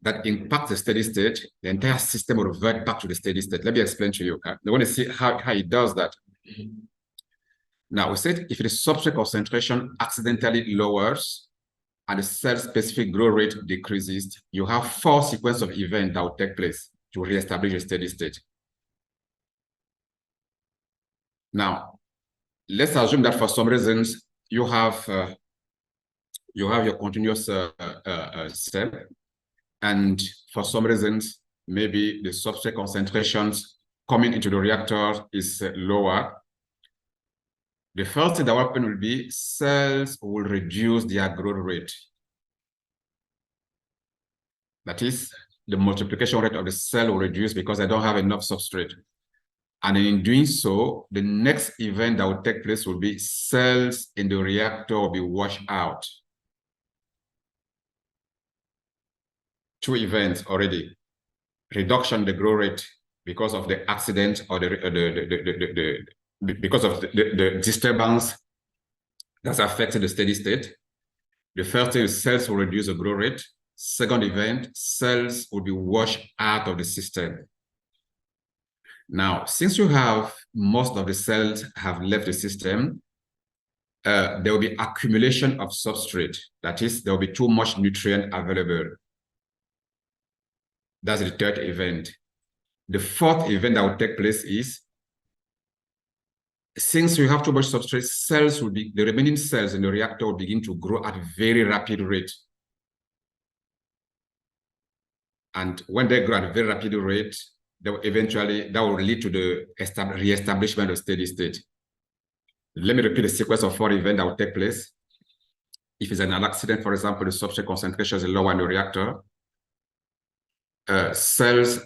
that impact the steady state, the entire system will revert back to the steady state. Let me explain to you. I want to see how it does that. Now, we said if the substrate concentration accidentally lowers and the cell-specific growth rate decreases, you have 4 sequences of events that will take place to reestablish a steady state. Now, let's assume that for some reasons you have your continuous step, and for some reasons maybe the substrate concentrations coming into the reactor is lower. The first thing that will happen will be cells will reduce their growth rate. That is, the multiplication rate of the cell will reduce because they don't have enough substrate. And in doing so, the next event that will take place will be cells in the reactor will be washed out. 2 events already. Reduction in the growth rate because of the accident or because of the disturbance that's affecting the steady state. The first thing is cells will reduce the growth rate. Second event, cells will be washed out of the system. Now, since you have most of the cells have left the system, there will be accumulation of substrate. That is, there will be too much nutrient available. That's the third event. The fourth event that will take place is, since you have too much substrate, cells will be, the remaining cells in the reactor will begin to grow at a very rapid rate. And when they grow at a very rapid rate, eventually that will lead to the re-establishment of steady state. Let me repeat the sequence of 4 events that will take place. If it's an accident, for example, the substrate concentration is lower in the reactor, cells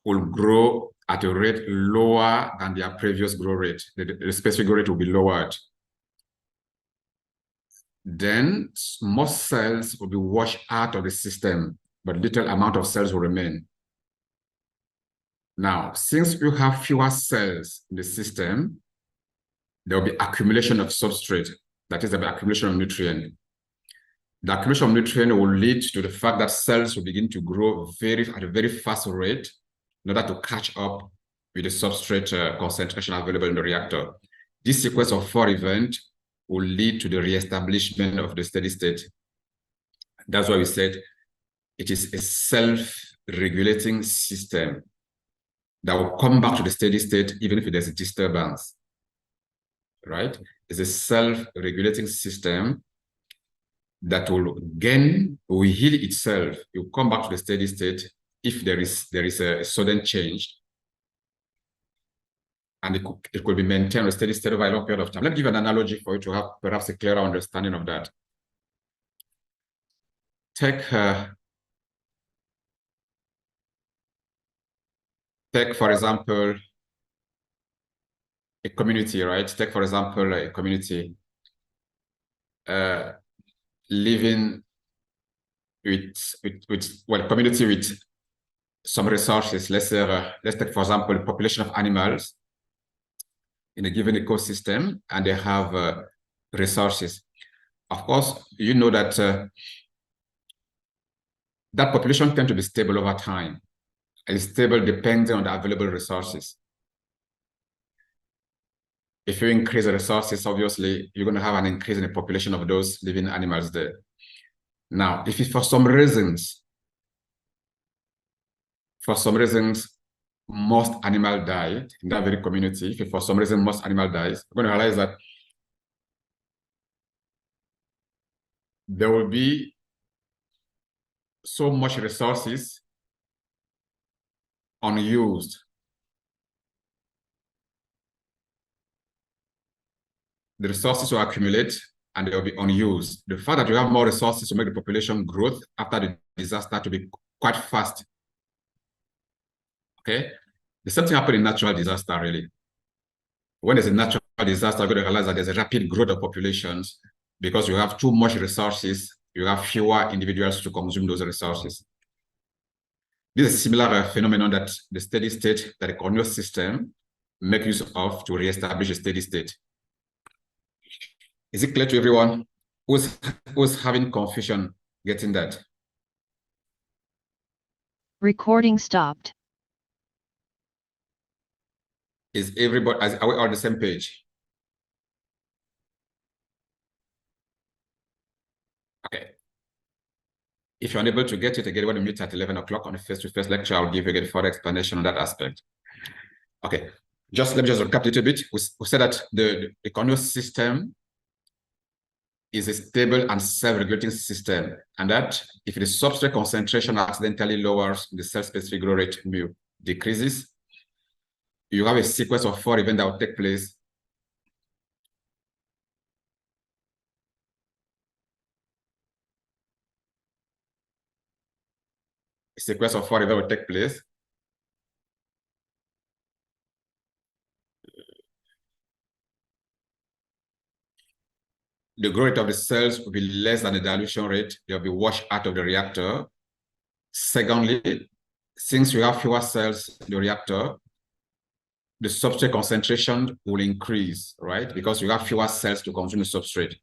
will grow at a rate lower than their previous growth rate. The specific growth rate will be lowered. Then most cells will be washed out of the system, but little amount of cells will remain. Now, since you have fewer cells in the system, there will be accumulation of substrate. That is, there will be accumulation of nutrient. The accumulation of nutrient will lead to the fact that cells will begin to grow at a very fast rate in order to catch up with the substrate concentration available in the reactor. This sequence of 4 events will lead to the reestablishment of the steady state. That's why we said it is a self-regulating system that will come back to the steady state even if there's a disturbance, right? It's a self-regulating system that will heal itself. It will come back to the steady state if there is a sudden change, and it could be maintained a steady state over a long period of time. Let me give an analogy for you to have perhaps a clearer understanding of that. Take, for example, a community, right? Take, for example, a community living community with some resources. Let's take, for example, a population of animals in a given ecosystem, and they have resources. Of course, you know that that population tends to be stable over time. It's stable depending on the available resources. If you increase the resources, obviously, you're going to have an increase in the population of those living animals there. Now, if for some reasons, most animal died in that very community, if for some reason most animal dies, you're going to realize that there will be so much resources unused. The resources will accumulate and they will be unused. The fact that you have more resources to make the population growth after the disaster to be quite fast. Okay? The same thing happened in natural disaster, really. When there's a natural disaster, you're going to realize that there's a rapid growth of populations because you have too much resources, you have fewer individuals to consume those resources. This is a similar phenomenon that the steady state, that the continuous system make use of to reestablish a steady state. Is it clear to everyone? Who's having confusion getting that? Recording stopped. Is everybody, are we all on the same page? Okay. If you're unable to get it again, when we meet at 11 o'clock on the face-to-face lecture, I'll give you a further explanation on that aspect. Okay. Let me just recap a little bit. We said that the continuous system is a stable and self-regulating system, and that if the substrate concentration accidentally lowers, the cell-specific growth rate mu decreases. You have a sequence of 4 events that will take place. A sequence of 4 events will take place. The growth rate of the cells will be less than the dilution rate. They'll be washed out of the reactor. Secondly, since you have fewer cells in the reactor, the substrate concentration will increase, right? Because you have fewer cells to consume the substrate.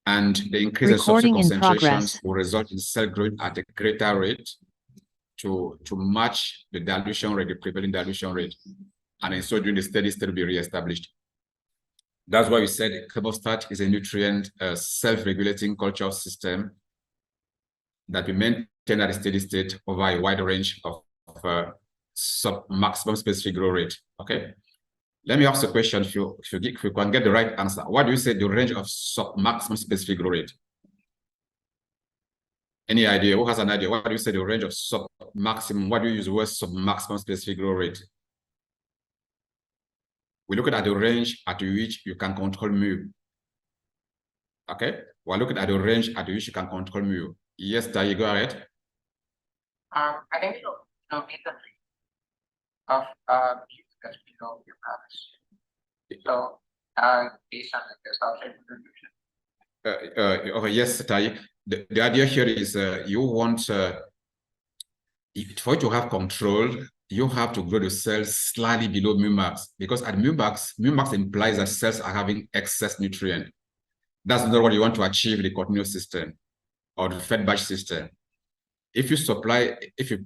And the increase in substrate concentrations will result in cell growth at a greater rate to match the dilution rate, the prevailing dilution rate. And in so doing, the steady state will be reestablished. That's why we said chemostat is a nutrient self-regulating culture system that we maintain at a steady state over a wide range of maximum specific growth rate. Okay. Let me ask a question. If you can get the right answer, what do you say the range of maximum specific growth rate? Any idea? Who has an idea? What do you say the range of maximum? What do you use the word maximum specific growth rate? We look at the range at which you can control mu. Okay, we're looking at the range at which you can control mu. Yes, Tayi, go ahead. I think you know meet the rate of that's below your balance. So based on like the substrate distribution. Okay, yes, Tayi. The idea here is you want for you to have control, you have to grow the cells slightly below mu max, because at mu max implies that cells are having excess nutrient. That's not what you want to achieve in the continuous system or the fed batch system. If you supply, if you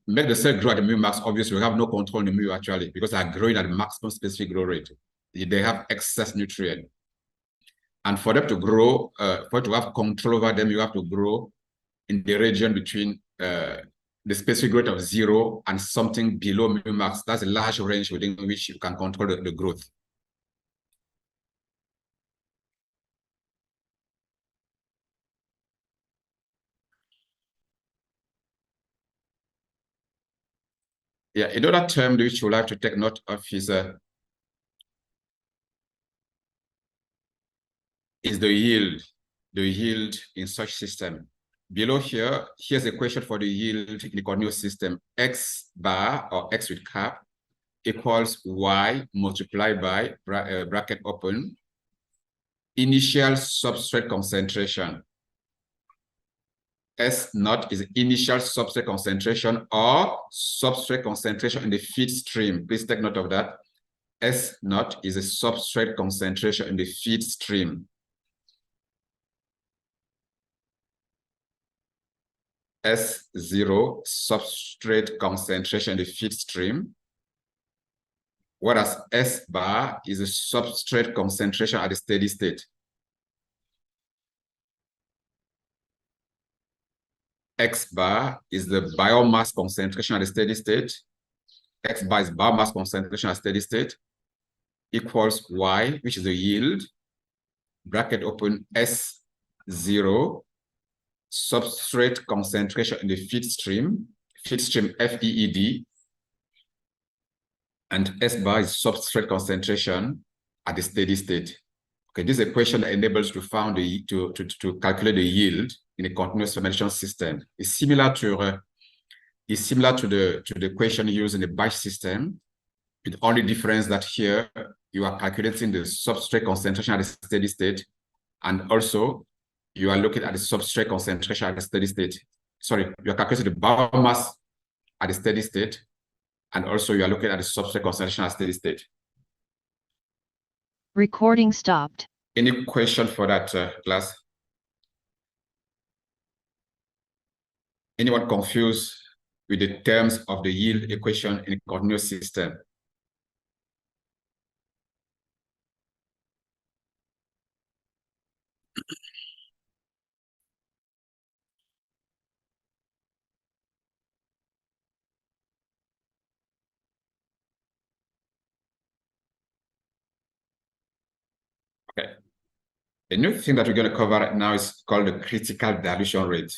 make the cell grow at the mu max, obviously you have no control on the mu actually, because they are growing at the maximum specific growth rate. They have excess nutrient. And for them to grow, for you to have control over them, you have to grow in the region between the specific growth of 0 and something below mu max. That's a large range within which you can control the growth. Yeah, another term which you like to take note of is the yield. The yield in such system. Below here, here's a question for the yield in the continuous system. X bar or X with cap equals Y multiplied by bracket open initial substrate concentration. S naught is initial substrate concentration or substrate concentration in the feed stream. Please take note of that. S naught is a substrate concentration in the feed stream. S0 substrate concentration in the feed stream, whereas S bar is a substrate concentration at the steady state. X bar is the biomass concentration at the steady state. X bar is biomass concentration at steady state equals Y, which is the yield, bracket open S0 substrate concentration in the feed stream FEED, and S bar is substrate concentration at the steady state. Okay, this is a question that enables to find to calculate the yield in a continuous fermentation system. It's similar to the question used in the batch system, with the only difference that here you are calculating the substrate concentration at the steady state, and also you are looking at the substrate concentration at the steady state. Sorry, you are calculating the biomass at the steady state, and also you are looking at the substrate concentration at steady state. Recording stopped. Any question for that class? Anyone confused with the terms of the yield equation in a continuous system. Okay. A new thing that we're going to cover right now is called the critical dilution rate.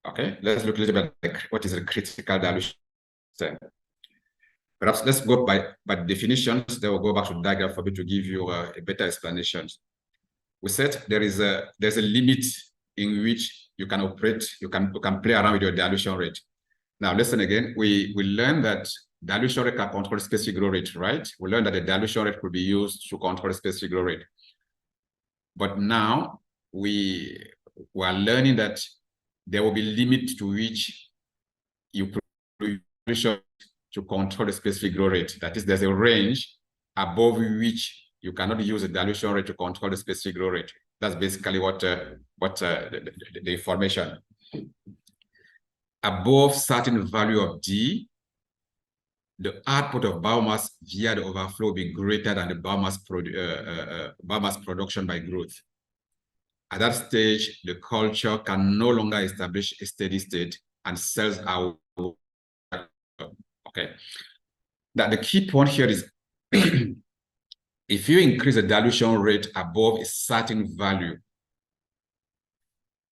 Okay, let's look a little bit at what is a critical dilution rate. Perhaps let's go by definitions, then we'll go back to the diagram for me to give you a better explanation. We said there's a limit in which you can operate, you can play around with your dilution rate. Now listen again, we learned that dilution rate can control specific growth rate, right? We learned that the dilution rate could be used to control specific growth rate. But now we are learning that there will be limit to which you put dilution to control the specific growth rate. That is, there's a range above which you cannot use a dilution rate to control the specific growth rate. That's basically what the information. Above certain value of D, the output of biomass via the overflow will be greater than the biomass production by growth. At that stage, the culture can no longer establish a steady state and cells are okay. That the key point here is if you increase the dilution rate above a certain value,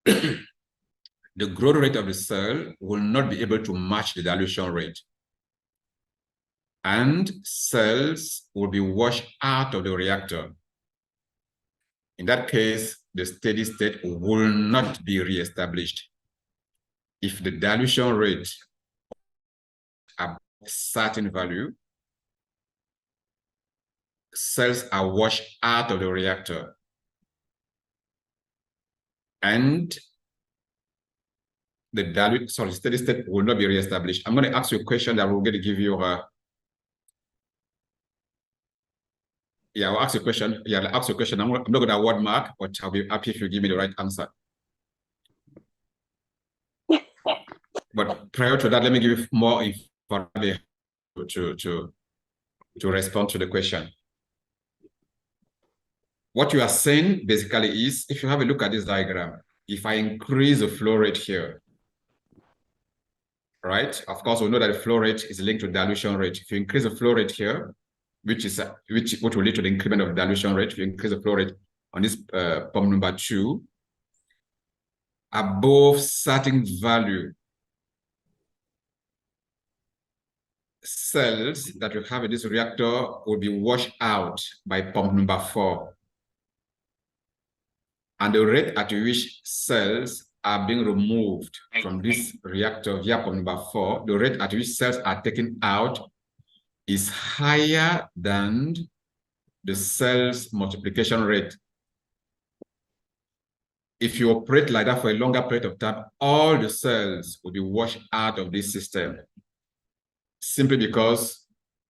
the growth rate of the cell will not be able to match the dilution rate. And cells will be washed out of the reactor. In that case, the steady state will not be reestablished. If the dilution rate above a certain value, cells are washed out of the reactor. And the steady state will not be reestablished. I'm going to ask you a question that we're going to give you I'll ask you a question. Yeah, I'll ask you a question. I'm not going to award mark, but I'll be happy if you give me the right answer. But prior to that, let me give you more information to respond to the question. What you are saying basically is, if you have a look at this diagram, if I increase the flow rate here, right? Of course, we know that the flow rate is linked to dilution rate. If you increase the flow rate here, which will lead to the increment of dilution rate, if you increase the flow rate on this pump number 2, above certain value, cells that you have in this reactor will be washed out by pump number 4. And the rate at which cells are being removed from this reactor via pump number 4, the rate at which cells are taken out is higher than the cell's multiplication rate. If you operate like that for a longer period of time, all the cells will be washed out of this system simply because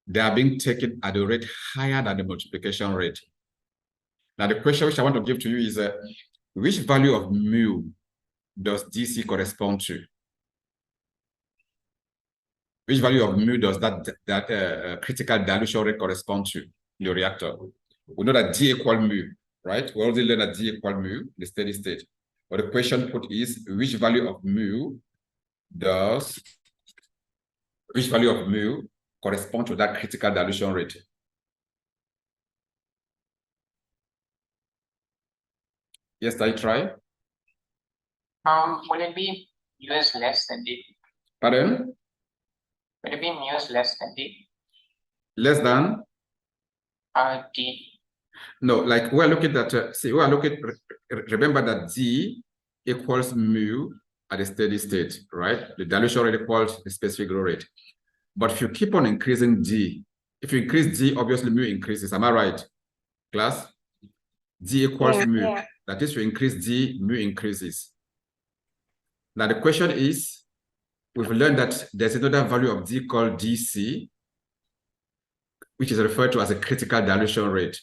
they are being taken at a rate higher than the multiplication rate. Now, the question which I want to give to you is which value of mu does DC correspond to? Which value of mu does that critical dilution rate correspond to in the reactor? We know that D equal mu, right? We already learned that D equal mu, the steady state. But the question put is, which value of mu correspond to that critical dilution rate? Yes, I try. Will it be mu is less than D? Pardon? Will it be mu is less than D? Less than? D. No, like we're looking at, remember that D equals mu at a steady state, right? The dilution rate equals the specific growth rate. But if you keep on increasing D, if you increase D, obviously mu increases. Am I right, class? D equals mu. Yeah. That is, you increase D, mu increases. Now the question is, we've learned that there's another value of D called DC, which is referred to as a critical dilution rate.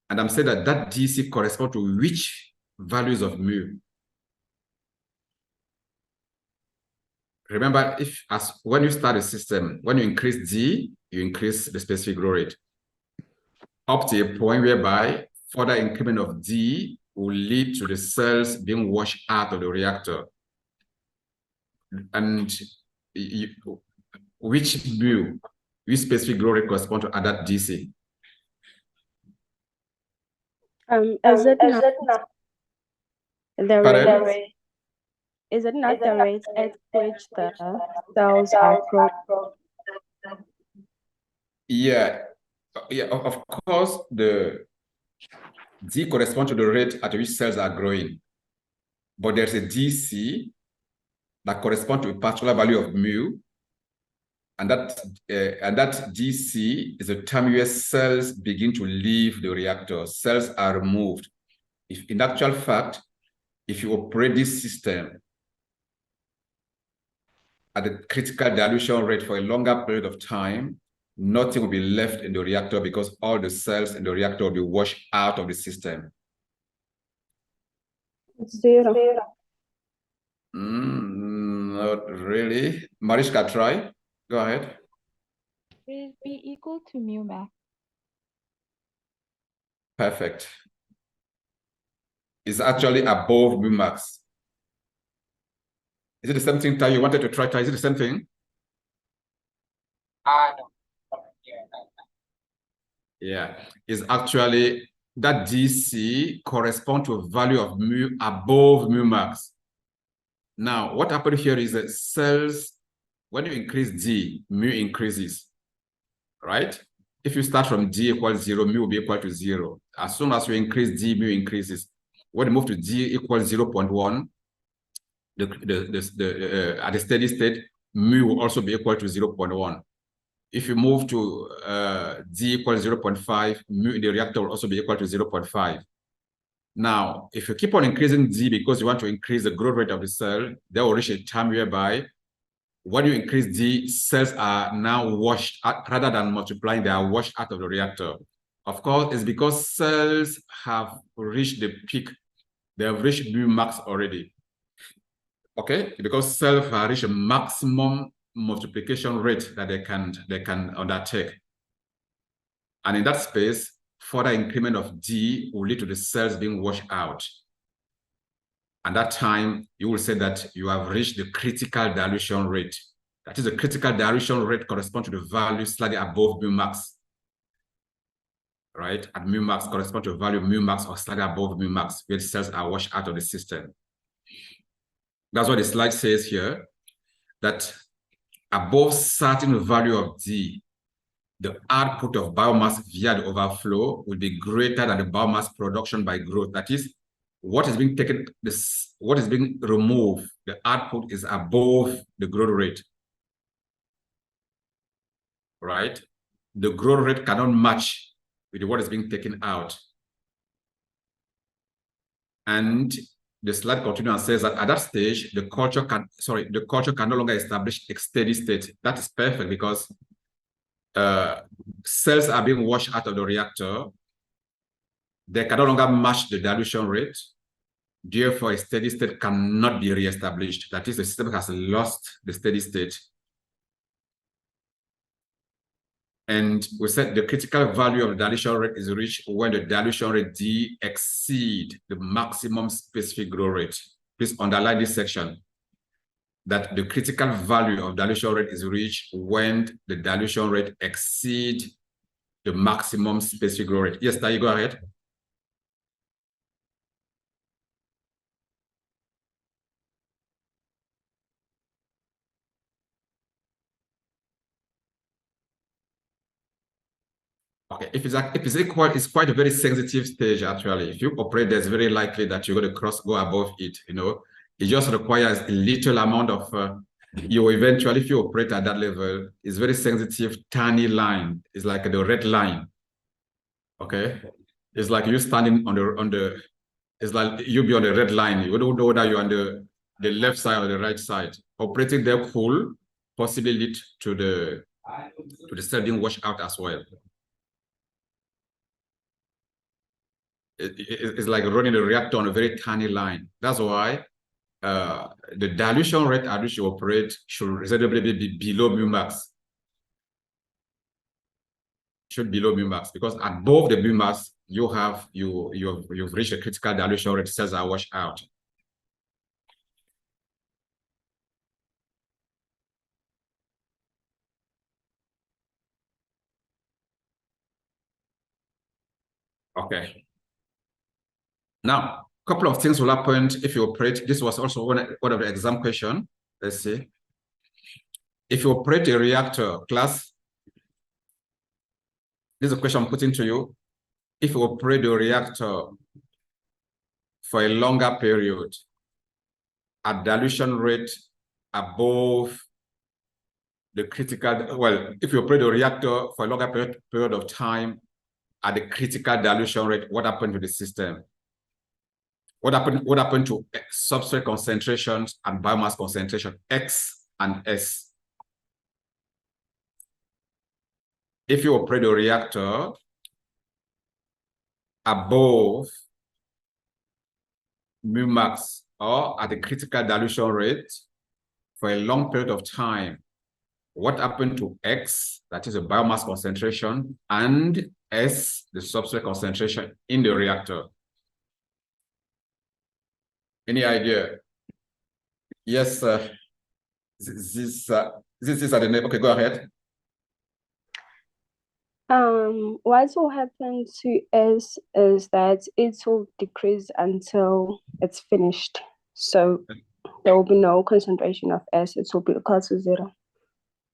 And I'm saying that that DC corresponds to which values of mu? remember, when you start a system, when you increase D, you increase the specific growth rate up to a point whereby further increment of D will lead to the cells being washed out of the reactor. And which specific growth rate corresponds to that DC? Is it not the rate? Is it not the rate at which the cells are growing? Yeah, of course, the D corresponds to the rate at which cells are growing, but there's a DC that corresponds to a particular value of mu, and that DC is a time where cells begin to leave the reactor. Cells are removed. If in actual fact, if you operate this system at the critical dilution rate for a longer period of time, nothing will be left in the reactor because all the cells in the reactor will be washed out of the system. Zero. Not really. Mariska, try. Go ahead. Will be equal to mu max. Perfect. It's actually above mu max. Is it the same thing, Tai? You wanted to try, Tai? Is it the same thing? No. Yeah, it's actually that DC corresponds to a value of mu above mu max. Now, what happened here is that cells, when you increase D, mu increases, right? If you start from D equals 0, mu will be equal to 0. As soon as you increase D, mu increases. When you move to D equals 0.1, at the steady state, mu will also be equal to 0.1. If you move to D equals 0.5, mu in the reactor will also be equal to 0.5. Now, if you keep on increasing D because you want to increase the growth rate of the cell, they will reach a time whereby when you increase D, cells are now washed out, rather than multiplying, they are washed out of the reactor. Of course, it's because cells have reached the peak. They have reached mu max already. Okay, because cells have reached a maximum multiplication rate that they can undertake. And in that space, further increment of D will lead to the cells being washed out. At that time, you will say that you have reached the critical dilution rate. That is, the critical dilution rate corresponds to the value slightly above mu max. Right? At mu max corresponds to a value mu max or slightly above mu max, where the cells are washed out of the system. That's what the slide says here, that above certain value of D, the output of biomass via the overflow will be greater than the biomass production by growth. That is, what is being taken, what is being removed, the output is above the growth rate. Right? The growth rate cannot match with what is being taken out. And the slide continues and says that at that stage, the culture can no longer establish a steady state. That is perfect because cells are being washed out of the reactor. They can no longer match the dilution rate. Therefore, a steady state cannot be reestablished. That is, the system has lost the steady state. And we said the critical value of the dilution rate is reached when the dilution rate D exceeds the maximum specific growth rate. Please underline this section, that the critical value of dilution rate is reached when the dilution rate exceeds the maximum specific growth rate. Yes, Tayi, go ahead. Okay, if it's equal, it's quite a very sensitive stage actually. If you operate, there's very likely that you're going to go above it. You know, it just requires a little amount of. You eventually, if you operate at that level, it's very sensitive, tiny line. It's like the red line. Okay, it's like you standing on the. It's like you be on the red line. You don't know whether you're on the left side or the right side. Operating there could possibly lead to the cell being washed out as well. It's like running a reactor on a very tiny line. That's why the dilution rate at which you operate should reasonably be below mu max. Should below mu max, because above the mu max, you've reached a critical dilution rate, cells are washed out. Okay. Now, a couple of things will happen if you operate. This was also one of the exam question. Let's see. If you operate a reactor, class, this is a question I'm putting to you. If you operate a reactor for a longer period at dilution rate above the critical, well, if you operate a reactor for a longer period of time at the critical dilution rate, what happened to the system? What happened to substrate concentrations and biomass concentration, X and S? If you operate a reactor above mu max or at the critical dilution rate for a long period of time, what happened to X, that is a biomass concentration, and S, the substrate concentration in the reactor? Any idea? Yes, this is at the name. Okay, go ahead. What will happen to S is that it will decrease until it's finished. So there will be no concentration of S. It will be equal to 0.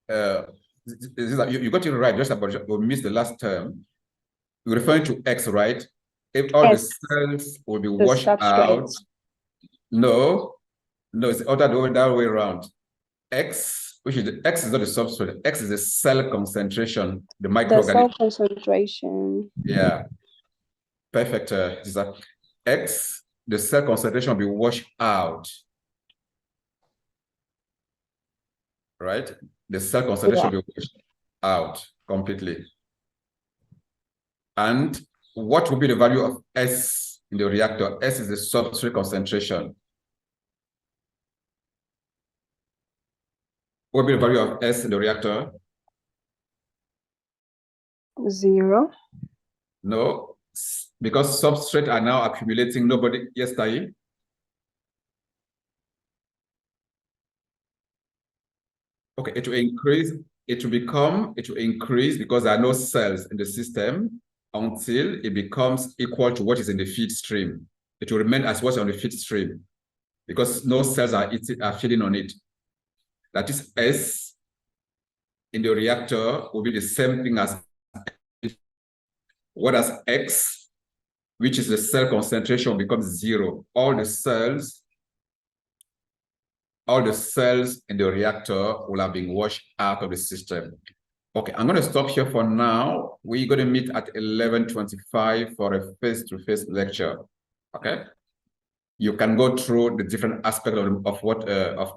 You got it right. Just about we missed the last term. You're referring to X, right? If all the cells will be washed out. No, it's the other way around. X, which is the X is not the substrate. X is the cell concentration, the microorganism. The cell concentration. Yeah, perfect. X, the cell concentration will be washed out, right? The cell concentration will be washed out completely. And what will be the value of S in the reactor? S is the substrate concentration. What will be the value of S in the reactor? 0. No, because substrate are now accumulating. Nobody, yes, Tai? Okay, it will increase. It will increase because there are no cells in the system until it becomes equal to what is in the feed stream. It will remain as what's on the feed stream because no cells are feeding on it. That is S in the reactor will be the same thing as what as X, which is the cell concentration, becomes 0. All the cells in the reactor will have been washed out of the system. Okay, I'm going to stop here for now. We're going to meet at 11:25 for a face-to-face lecture. Okay, you can go through the different aspects of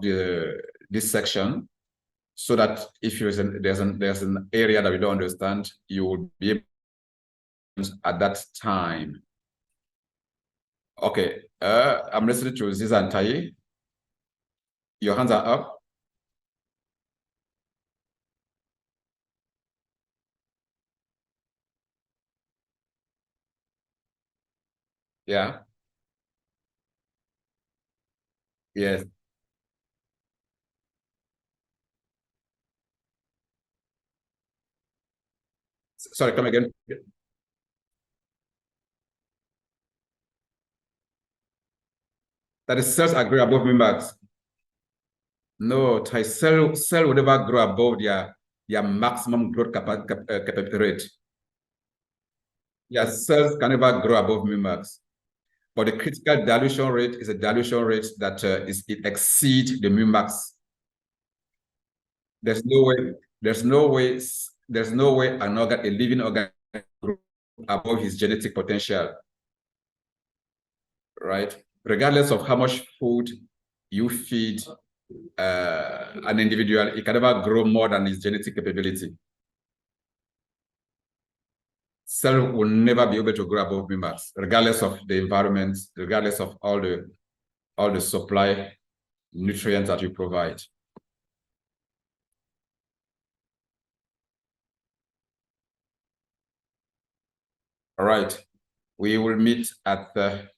this section, so that if there's an area that we don't understand, you will be able to at that time. Okay, I'm listening to Ziza and Tai. Your hands are up. Yeah. Yes. Sorry, come again. That the cells are growing above max. No, cell will never grow above their maximum growth capacity rate. Yeah, cells can never grow above max. But the critical dilution rate is a dilution rate that it exceeds the max. There's no way a living organ grow above his genetic potential, right? Regardless of how much food you feed an individual, it can never grow more than his genetic capability. Cell will never be able to grow above max, regardless of the environment, regardless of all the supply nutrients that you provide. All right, we will meet at the